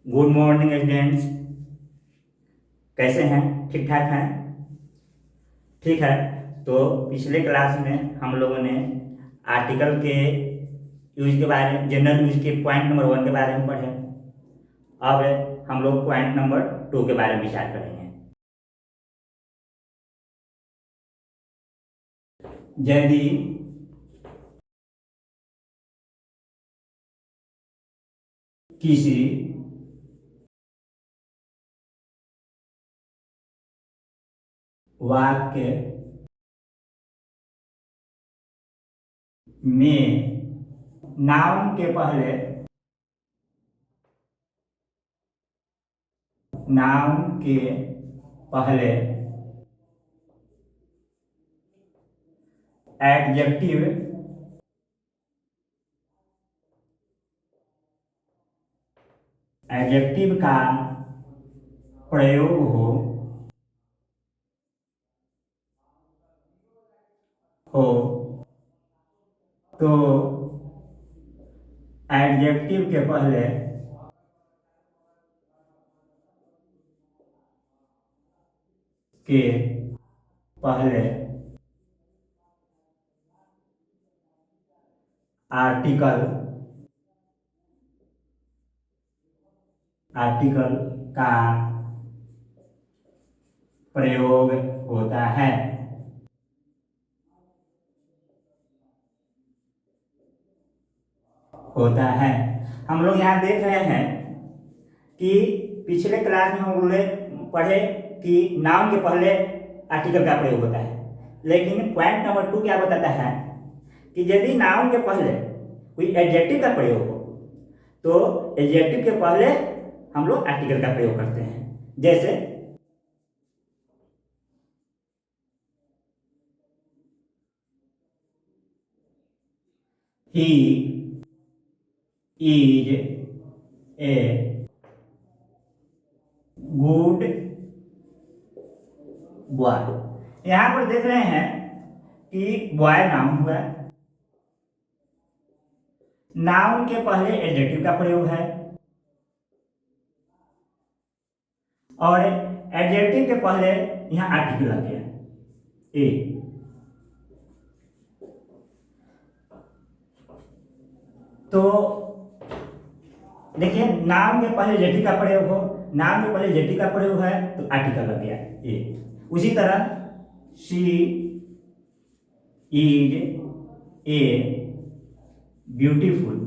Good morning students. कैसे हैं? ठीक ठाक हैं? ठीक है। तो पिछले क्लास में हम लोगों ने आर्टिकल के यूज के बारे में, जनरल यूज के पॉइंट नंबर 1 के बारे में पढ़े। अब हम लोग पॉइंट नंबर 2 के बारे में विचार करेंगे। यदि किसी वाक्य में नाउन के पहले एडजेक्टिव का प्रयोग हो तो एडजेक्टिव के पहले आर्टिकल का प्रयोग होता है। हम लोग यहाँ देख रहे हैं कि पिछले क्लास में हम लोग ने पढ़े कि नाउन के पहले आर्टिकल का प्रयोग होता है, लेकिन पॉइंट नंबर 2 क्या बताता है कि यदि नाउन के पहले कोई एडजेक्टिव का प्रयोग हो तो एडजेक्टिव के पहले हम लोग आर्टिकल का प्रयोग करते हैं। जैसे he is a good boy. यहां पर देख रहे हैं कि बॉय नाउन हुआ, नाउन के पहले एडजेक्टिव का प्रयोग है और एडजेक्टिव के पहले यहां आर्टिकल आ गया ए। तो देखिए, नाउन के पहले एडजेक्टिव का प्रयोग हो, नाउन के पहले एडजेक्टिव का प्रयोग है तो आर्टिकल लग गया ए। उसी तरह she is a beautiful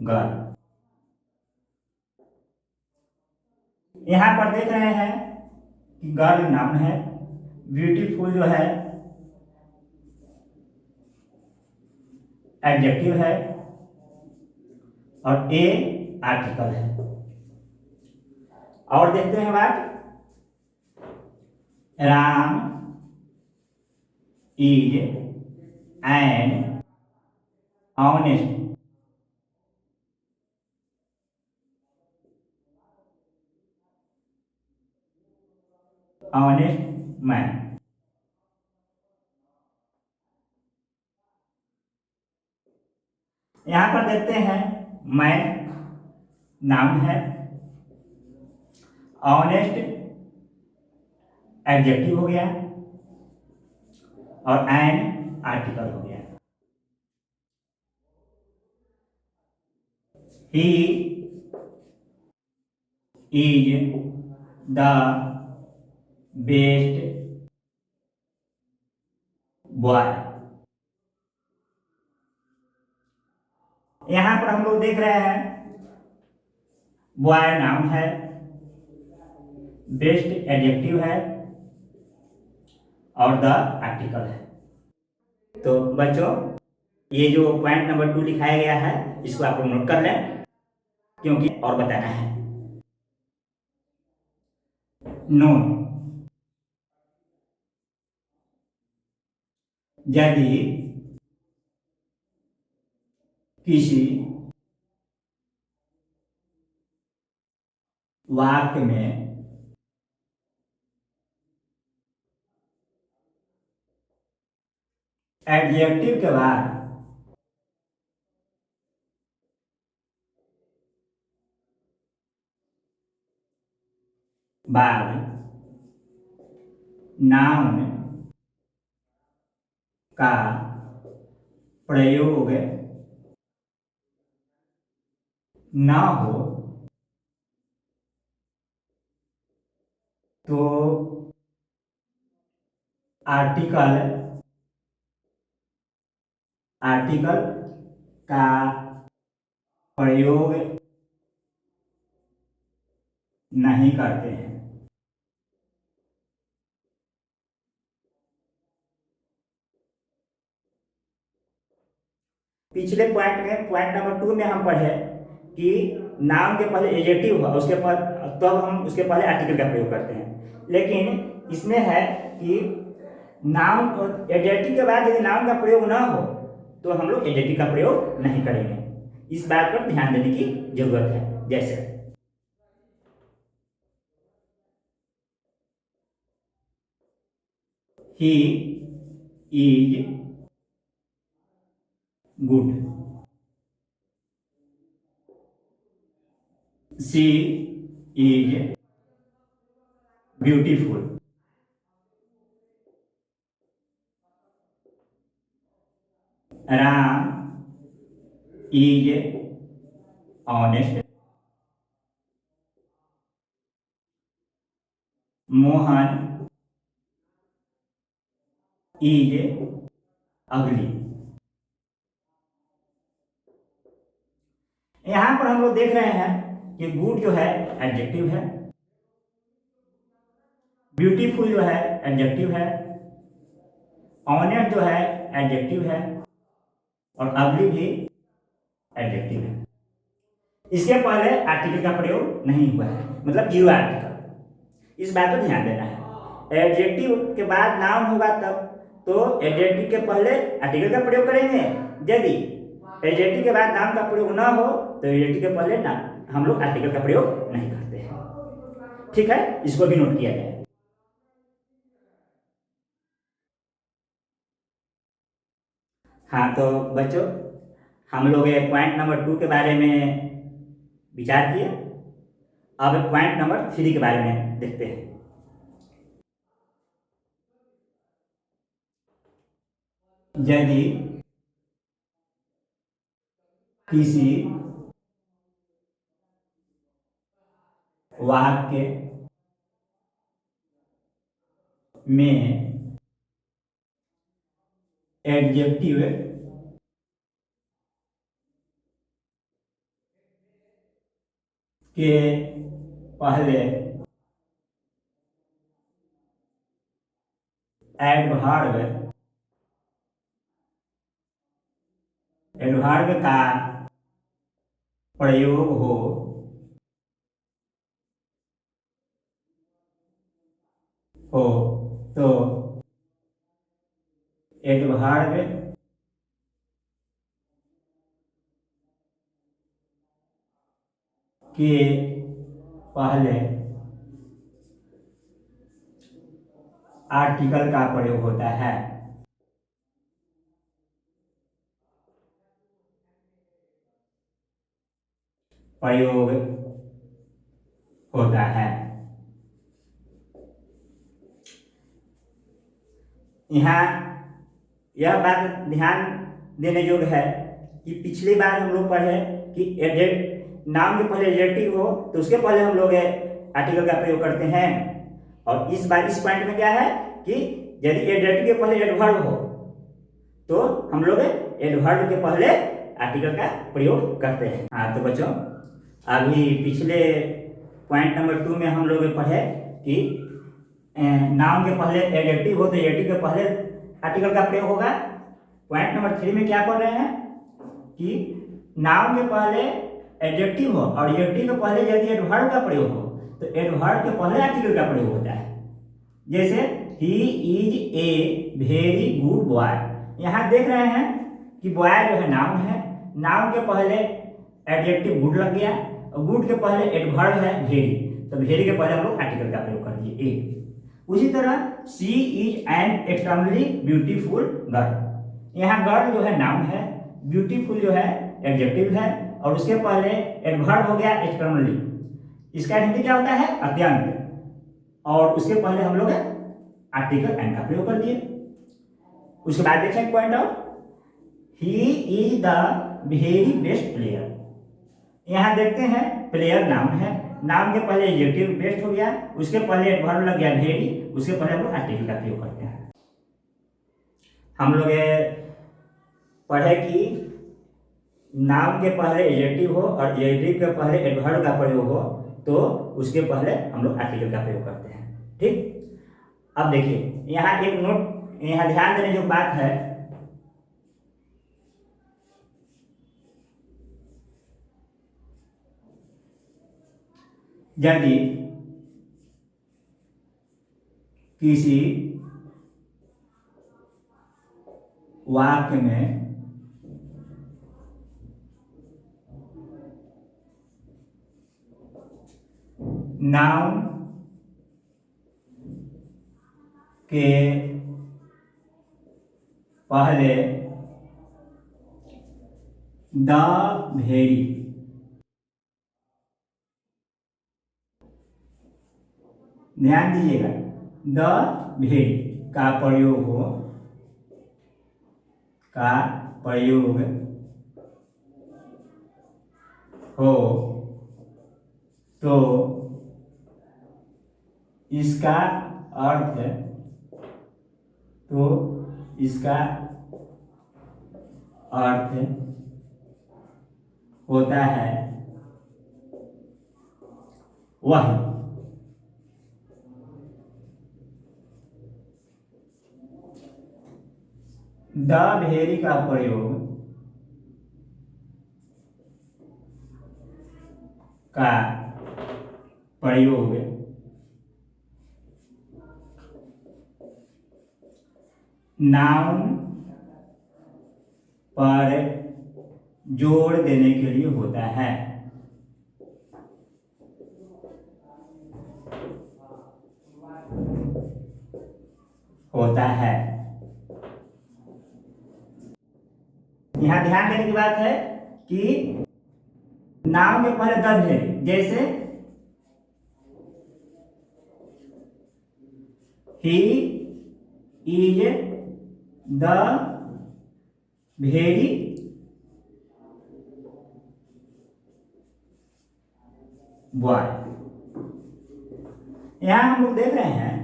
girl. यहां पर देख रहे हैं कि गर्ल नाउन है, ब्यूटीफुल जो है एडजेक्टिव है और ए आर्टिकल है। और देखते हैं बात, Ram is an honest man. यहां पर देखते हैं मैन नाउन है, ऑनेस्ट एडजेक्टिव हो गया और एन आर्टिकल हो गया। He is the best boy. यहां पर हम लोग देख रहे हैं बॉय नाउन है, बेस्ट एडजेक्टिव है और द आर्टिकल है। तो बच्चों, ये जो पॉइंट नंबर 2 लिखाया गया है इसको आप लोग नोट कर लें, क्योंकि और बताना है। नोट, यदि किसी वाक्य में एडजेक्टिव के बाद बाद नाउन का प्रयोग न हो तो आर्टिकल आर्टिकल का प्रयोग नहीं करते हैं। पिछले पॉइंट नंबर 2 में हम पढ़े कि नाउन के पहले एडजेक्टिव हुआ उसके पर तब हम उसके पहले आर्टिकल का प्रयोग करते हैं, लेकिन इसमें है कि नाउन एडजेक्टिव के बाद यदि नाउन का प्रयोग ना हो तो हम लोग एडजेक्टिव का प्रयोग नहीं करेंगे। इस बात पर ध्यान देने की जरूरत है। जैसे he is good, she is beautiful, Ram is honest, Mohan is अगली। यहां पर हम लोग देख रहे हैं कि गुड जो है एडजेक्टिव है, ब्यूटीफुल जो है एडजेक्टिव है, ऑनेस्ट जो है एडजेक्टिव है और अगली भी एडजेक्टिव है। इसके पहले आर्टिकल का प्रयोग नहीं हुआ है, मतलब जीरो आर्टिकल। इस बात पर ध्यान देना है। एडजेक्टिव के बाद नाउन होगा तब तो एडजेक्टिव के पहले आर्टिकल का प्रयोग करेंगे। यदि एडजेक्टिव के बाद नाउन का प्रयोग ना हो तो एडजेक्टिव के पहले ना हम लोग आर्टिकल का प्रयोग नहीं करते हैं। ठीक है, इसको भी नोट किया जाए। हाँ तो बच्चों, हम लोग पॉइंट नंबर 2 के बारे में विचार किए। अब पॉइंट नंबर 3 के बारे में देखते हैं। यदि किसी वाक्य में एडजेक्टिव के पहले एडवर्ब का प्रयोग हो तो एडवर्ब के पहले आर्टिकल का प्रयोग होता है। प्रयोग होता है। यहाँ यह बात ध्यान देने योग्य है कि पिछली बार हम लोग पढ़े कि नाम के पहले एडजेक्टिव हो तो उसके पहले हम लोग आर्टिकल का प्रयोग करते हैं, और इस बार इस पॉइंट में क्या है कि यदि एडजेक्टिव के पहले एडवर्ब हो तो हम लोग एडवर्ब के पहले आर्टिकल का प्रयोग करते हैं। हाँ तो बच्चों, अभी पिछले पॉइंट नंबर 2 में हम लोग पढ़े कि नाउन के पहले एडजेक्टिव हो तो एडजेक्टिव के पहले आर्टिकल का प्रयोग होगा। पॉइंट नंबर 3 में क्या पढ़ रहे हैं कि नाउन के पहले एडजेक्टिव हो और एडजेक्टिव के पहले यदि एडवर्ब का प्रयोग हो तो एडवर्ब के पहले आर्टिकल का प्रयोग होता है। जैसे he is a very good boy, यहाँ देख रहे हैं कि बॉय जो है नाउन है, नाउन के पहले एडजेक्टिव गुड लग गया और गुड के पहले एडवर्ब है वेरी, तो वेरी के पहले हम लोग आर्टिकल का प्रयोग कर दिए ए। उसी तरह she is an extremely beautiful girl, यहाँ गर्ल जो है नाउन है, ब्यूटीफुल जो है एडजेक्टिव है और उसके पहले एडवर्ब हो गया एक्सट्रीमली। इसका हिंदी क्या होता है? अत्यंत। और उसके पहले हम लोग आर्टिकल एंड का प्रयोग कर दिए। उसके बाद देखें point out, he is the very best player. यहाँ देखते हैं प्लेयर नाउन है, नाउन के पहले एडजेक्टिव बेस्ट हो गया, उसके पहले एडवर्ब लग गया वेरी, उसके पहले हम लोग आर्टिकल का प्रयोग करते हैं। हम लोग पढ़े कि नाउन के पहले एडजेक्टिव हो और एडजेक्टिव के पहले एडवर्ब का प्रयोग हो तो उसके पहले हम लोग आर्टिकल का प्रयोग करते हैं। ठीक, अब देखिए यहाँ एक नोट, यहाँ ध्यान देने जो बात है, यदि किसी वाक्य में नाउन के पहले द वेरी ध्यान दीजिएगा, द वेरी का प्रयोग हो तो इसका अर्थ होता है वही। द वेरी का प्रयोग नाउन पर जोर देने के लिए होता है। यहाँ ध्यान देने की बात है कि नाउन के पहले द वेरी, जैसे he is the very boy. यहां हम लोग देख रहे हैं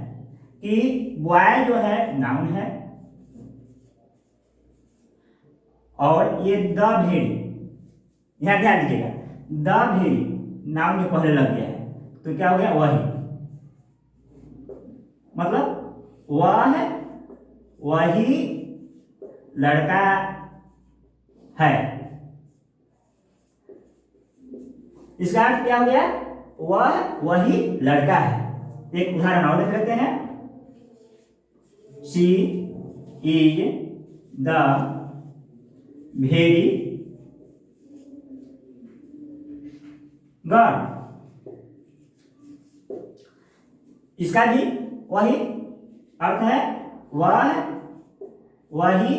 कि बॉय जो है नाउन है और ये द वेरी, यहां ध्यान दीजिएगा, द वेरी नाउन के पहले लग गया है तो क्या हो गया, वही, मतलब वही लड़का है। इसका अर्थ क्या हो गया, वही लड़का है। एक उदाहरण और देख लेते हैं, she is the very girl. इसका भी वही अर्थ है, वही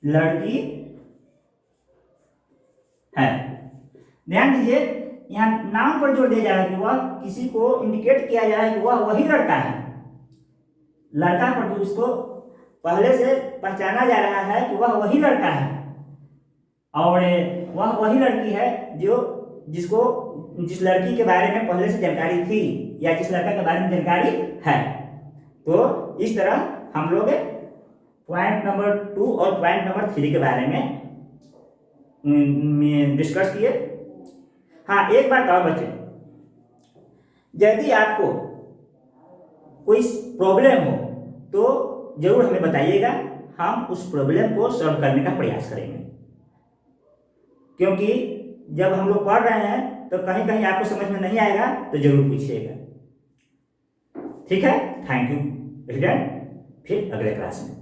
लड़की है। ध्यान दीजिए, यहाँ नाम पर जोर दिया जा रहा है कि वह किसी को इंडिकेट किया जा रहा है कि वह वही लड़का है। लड़का पर उसको पहले से पहचाना जा रहा है कि वह वही लड़का है और वह वही लड़की है जिस लड़की के बारे में पहले से जानकारी थी या जिस लड़का के बारे में जानकारी है। तो इस तरह हम लोग पॉइंट नंबर 2 और पॉइंट नंबर 3 के बारे में डिस्कस किए। हाँ, एक बात और बच्चे, यदि आपको कोई प्रॉब्लम हो तो जरूर हमें बताइएगा, हम उस प्रॉब्लम को सॉल्व करने का प्रयास करेंगे। क्योंकि जब हम लोग पढ़ रहे हैं तो कहीं कहीं आपको समझ में नहीं आएगा तो जरूर पूछिएगा। ठीक है, थैंक यू स्टूडेंट, फिर अगले क्लास में।